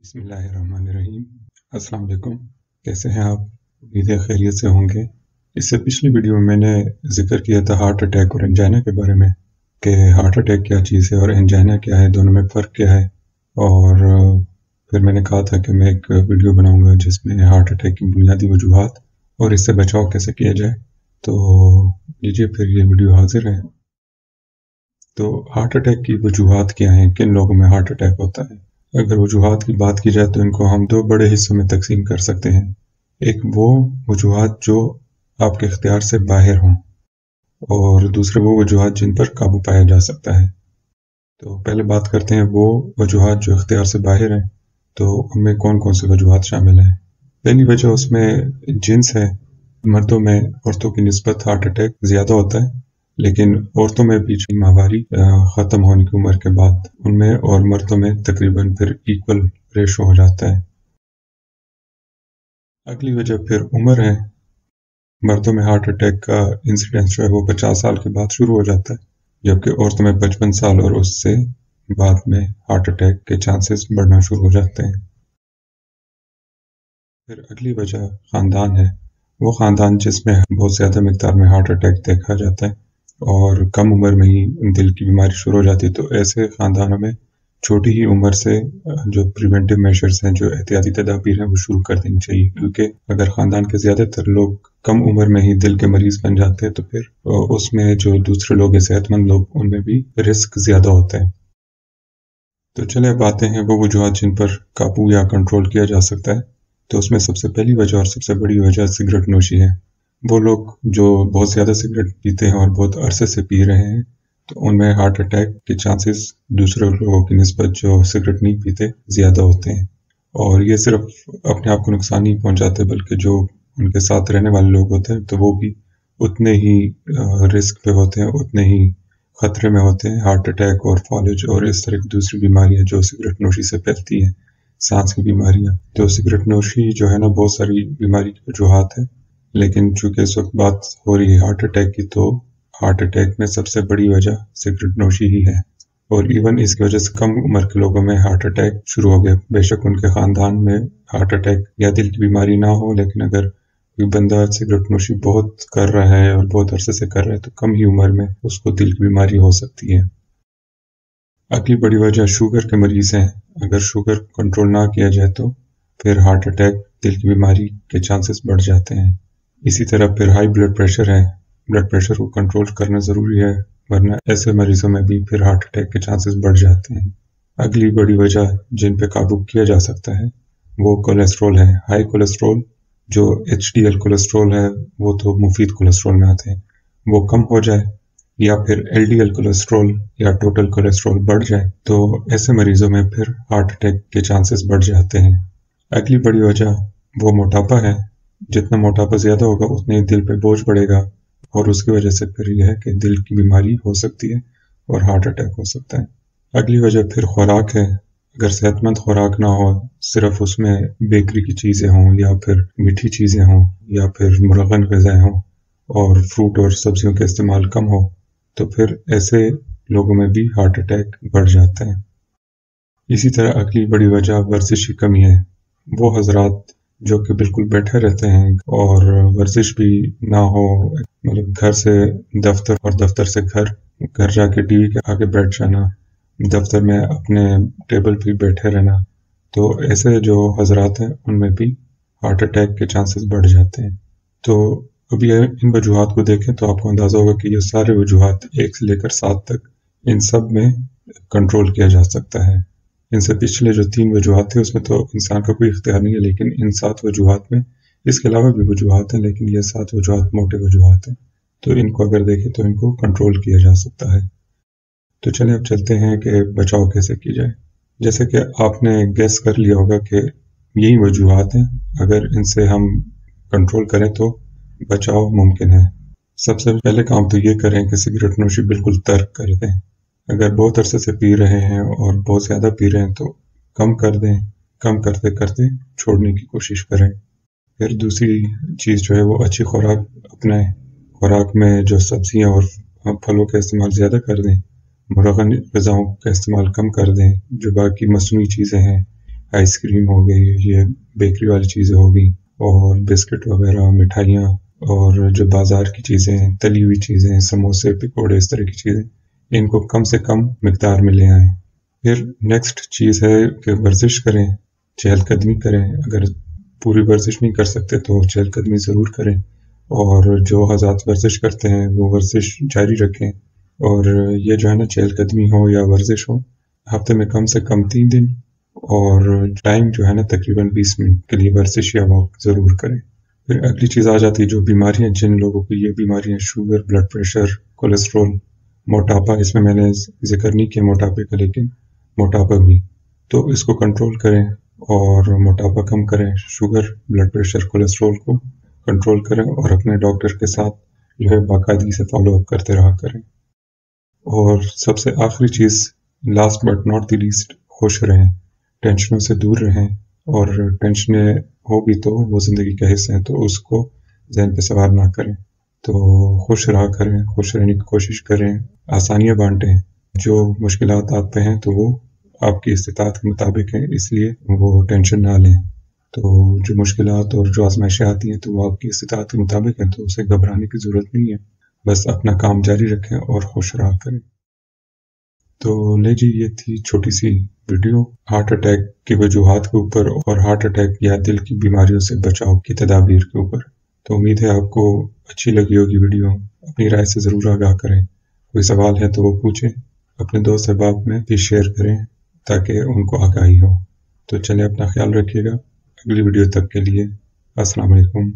बिस्मिल्लाहिर्रहमानिर्रहीम। अस्सलाम वालेकुम। कैसे हैं आप? उम्मीद है खैरियत से होंगे। इससे पिछली वीडियो में मैंने जिक्र किया था हार्ट अटैक और एंजाइना के बारे में कि हार्ट अटैक क्या चीज़ है और एंजाइना क्या है, दोनों में फ़र्क क्या है। और फिर मैंने कहा था कि मैं एक वीडियो बनाऊंगा जिसमें हार्ट अटैक की बुनियादी वजूहात और इससे बचाव कैसे किया जाए। तो लीजिए फिर ये वीडियो हाजिर है। तो हार्ट अटैक की वजूहात क्या हैं, किन लोगों में हार्ट अटैक होता है। अगर वजूहात की बात की जाए तो इनको हम दो बड़े हिस्सों में तकसीम कर सकते हैं। एक वो वजूहात जो आपके इख्तियार से बाहर हों और दूसरे वो वजूहात जिन पर काबू पाया जा सकता है। तो पहले बात करते हैं वो वजूहात जो इख्तियार से बाहर हैं। तो उनमें कौन कौन से वजूहात शामिल हैं। पहली वजह उसमें जिन्स है। मर्दों में औरतों की निस्बत हार्ट अटैक ज़्यादा होता है, लेकिन औरतों में बीच की माहवारी ख़त्म होने की उम्र के बाद उनमें और मर्दों में तकरीबन फिर इक्वल रेशो हो जाता है। अगली वजह फिर उम्र है। मर्दों में हार्ट अटैक का इंसिडेंस जो है वो 50 साल के बाद शुरू हो जाता है, जबकि औरतों में 55 साल और उससे बाद में हार्ट अटैक के चांसेस बढ़ना शुरू हो जाते हैं। फिर अगली वजह ख़ानदान है। वो ख़ानदान जिसमें बहुत ज़्यादा मिक़दार में हार्ट अटैक देखा जाता है और कम उम्र में ही दिल की बीमारी शुरू हो जाती है, तो ऐसे ख़ानदानों में छोटी ही उम्र से जो प्रिवेंटिव मेजर्स हैं, जो एहतियाती तदाबीर हैं, वो शुरू कर देनी चाहिए। क्योंकि अगर ख़ानदान के ज़्यादातर लोग कम उम्र में ही दिल के मरीज़ बन जाते हैं तो फिर उसमें जो दूसरे लोग हैं, सेहतमंद लोग, उनमें भी रिस्क ज़्यादा होता है। तो चलिए अब आते हैं वो वजूहात जिन पर काबू या कंट्रोल किया जा सकता है। तो उसमें सबसे पहली वजह और सबसे बड़ी वजह सिगरेट नोशी है। वो लोग जो बहुत ज़्यादा सिगरेट पीते हैं और बहुत अरसे से पी रहे हैं, तो उनमें हार्ट अटैक के चांसेस दूसरे लोगों की निस्बत जो सिगरेट नहीं पीते ज़्यादा होते हैं। और ये सिर्फ अपने आप को नुकसान नहीं पहुंचाते, बल्कि जो उनके साथ रहने वाले लोग होते हैं तो वो भी उतने ही रिस्क पे होते हैं, उतने ही खतरे में होते हैं हार्ट अटैक और फॉलेज और इस तरह की दूसरी बीमारियां जो सिगरेट नोशी से फैलती हैं, सांस की बीमारियां। तो सिगरेट नोशी जो है ना, बहुत सारी बीमारी की वजूहात है, लेकिन चूंकि इस वक्त बात हो रही है हार्ट अटैक की, तो हार्ट अटैक में सबसे बड़ी वजह सिगरेट नोशी ही है। और इवन इसकी वजह से कम उम्र के लोगों में हार्ट अटैक शुरू हो गया। बेशक उनके खानदान में हार्ट अटैक या दिल की बीमारी ना हो, लेकिन अगर कोई बंदा सिगरेट नोशी बहुत कर रहा है और बहुत अरसे से कर रहा है तो कम ही उम्र में उसको दिल की बीमारी हो सकती है। अगली बड़ी वजह शुगर के मरीज हैं। अगर शुगर कंट्रोल ना किया जाए तो फिर हार्ट अटैक, दिल की बीमारी के चांसेस बढ़ जाते हैं। इसी तरह फिर हाई ब्लड प्रेशर है। ब्लड प्रेशर को कंट्रोल करना ज़रूरी है, वरना ऐसे मरीजों में भी फिर हार्ट अटैक के चांसेस बढ़ जाते हैं। अगली बड़ी वजह जिन पे काबू किया जा सकता है वो कोलेस्ट्रॉल है। हाई कोलेस्ट्रॉल जो HDL कोलेस्ट्रॉल है, वो तो मुफीद कोलेस्ट्रॉल में आते हैं, वो कम हो जाए, या फिर LDL कोलेस्ट्रॉल या टोटल कोलेस्ट्रॉल बढ़ जाए, तो ऐसे मरीजों में फिर हार्ट अटैक के चांसेस बढ़ जाते हैं। अगली बड़ी वजह वो मोटापा है। जितना मोटापा ज़्यादा होगा उतने ही दिल पे बोझ बढ़ेगा और उसकी वजह से फिर यह है कि दिल की बीमारी हो सकती है और हार्ट अटैक हो सकता है। अगली वजह फिर खुराक है। अगर सेहतमंद खुराक ना हो, सिर्फ उसमें बेकरी की चीज़ें हों या फिर मीठी चीज़ें हों या फिर मुरगन ग़िज़ाएँ हों और फ्रूट और सब्जियों का इस्तेमाल कम हो, तो फिर ऐसे लोगों में भी हार्ट अटैक बढ़ जाता है। इसी तरह अगली बड़ी वजह वर्जिश की कमी है। वो हजरात जो कि बिल्कुल बैठे रहते हैं और वर्जिश भी ना हो, मतलब घर से दफ्तर और दफ्तर से घर, घर जाके टीवी के आगे बैठ जाना, दफ्तर में अपने टेबल पे बैठे रहना, तो ऐसे जो हजरात हैं उनमें भी हार्ट अटैक के चांसेस बढ़ जाते हैं। तो अब ये इन वजूहात को देखें तो आपको अंदाज़ा होगा कि ये सारे वजूहात 1 से लेकर 7 तक, इन सब में कंट्रोल किया जा सकता है। इनसे पिछले जो 3 वजूहात थे उसमें तो इंसान का कोई इख्तियार नहीं है, लेकिन इन 7 वजूहात में इसके अलावा भी वजूहात हैं, लेकिन ये 7 वजूहात मोटे वजूहात हैं, तो इनको अगर देखें तो इनको कंट्रोल किया जा सकता है। तो चलिए अब चलते हैं कि बचाव कैसे की जाए। जैसे कि आपने गेस कर लिया होगा कि यही वजूहात हैं, अगर इनसे हम कंट्रोल करें तो बचाव मुमकिन है। सबसे पहले काम तो ये करें कि सिगरेट नोशी बिल्कुल तर्क कर दें। अगर बहुत अरसे से पी रहे हैं और बहुत ज़्यादा पी रहे हैं तो कम कर दें, कम करते करते छोड़ने की कोशिश करें। फिर दूसरी चीज़ जो है वो अच्छी खुराक अपनाएं। खुराक में जो सब्जियां और फलों का इस्तेमाल ज़्यादा कर दें, मुरगन ग़िज़ाओं का इस्तेमाल कम कर दें। जो बाकी मसनूई चीज़ें हैं, آئس کریم ہو گئی، یہ بیکری والی چیزیں ہو گئی، اور بسکٹ وغیرہ، مٹھائیاں، اور جو بازار کی چیزیں ہیں، تلی ہوئی چیزیں، سموسے، پکوڑے، اس طرح کی چیزیں، ان کو کم سے کم مقدار میں لے آئیں۔ پھر نیکسٹ چیز ہے کہ ورزش کریں، چہل قدمی کریں۔ اگر پوری ورزش نہیں کر سکتے تو چہل قدمی ضرور کریں، اور جو حضرات ورزش کرتے ہیں وہ ورزش جاری رکھیں۔ اور یہ جو ہے نا، چہل قدمی ہو یا ورزش ہو، ہفتے میں کم سے کم 3 دن، اور ٹائم جو ہے نا تقریباً 20 منٹ کے لیے ورزش یا واک ضرور کریں۔ پھر اگلی چیز آ جاتی ہے جو بیماریاں، جن لوگوں کو یہ بیماریاں، شوگر، بلڈ پریشر، کولیسٹرول، موٹاپا، اس میں نے ذکر نہیں کیا موٹاپے کا، لیکن موٹاپا بھی، تو اس کو کنٹرول کریں اور موٹاپا کم کریں، شوگر، بلڈ پریشر، کولیسٹرول کو کنٹرول کریں، اور اپنے ڈاکٹر کے ساتھ جو ہے باقاعدگی سے فالو اپ کرتے رہا کریں۔ اور سب سے آخری چیز، last but not the least, خوش رہیں، ٹینشنوں سے دور رہیں، اور ٹینشنیں ہوگی تو وہ زندگی کا حصہ ہیں، تو اس کو ذہن پہ سوار نہ کریں، تو خوش رہا کریں، خوش رہنے کی کوشش کریں، آسانیاں بانٹیں۔ جو مشکلات آپ پہ ہیں تو وہ آپ کی استطاعت کے مطابق ہیں، اس لیے وہ ٹینشن نہ لیں۔ تو جو مشکلات اور جو آزمائشیں آتی ہیں تو وہ آپ کی استطاعت کے مطابق ہیں، تو اسے گھبرانے کی ضرورت نہیں ہے، بس اپنا کام جاری رکھیں اور خوش رہا کریں۔ تو لے جی، یہ تھی چھوٹی سی ویڈیو ہارٹ اٹیک کی وجوہات کے اوپر، اور ہارٹ اٹیک یا دل کی بیماریوں سے بچاؤ کی تدابیر کے اوپر۔ تو امید ہے آپ کو اچھی لگی ہوگی ویڈیو، اپنی رائے سے ضرور آگاہ کریں، کوئی سوال ہے تو وہ پوچھیں، اپنے دوست احباب میں بھی شیئر کریں تاکہ ان کو آگاہی ہو۔ تو چلیں، اپنا خیال رکھیے گا، اگلی ویڈیو تک کے لیے السلام علیکم۔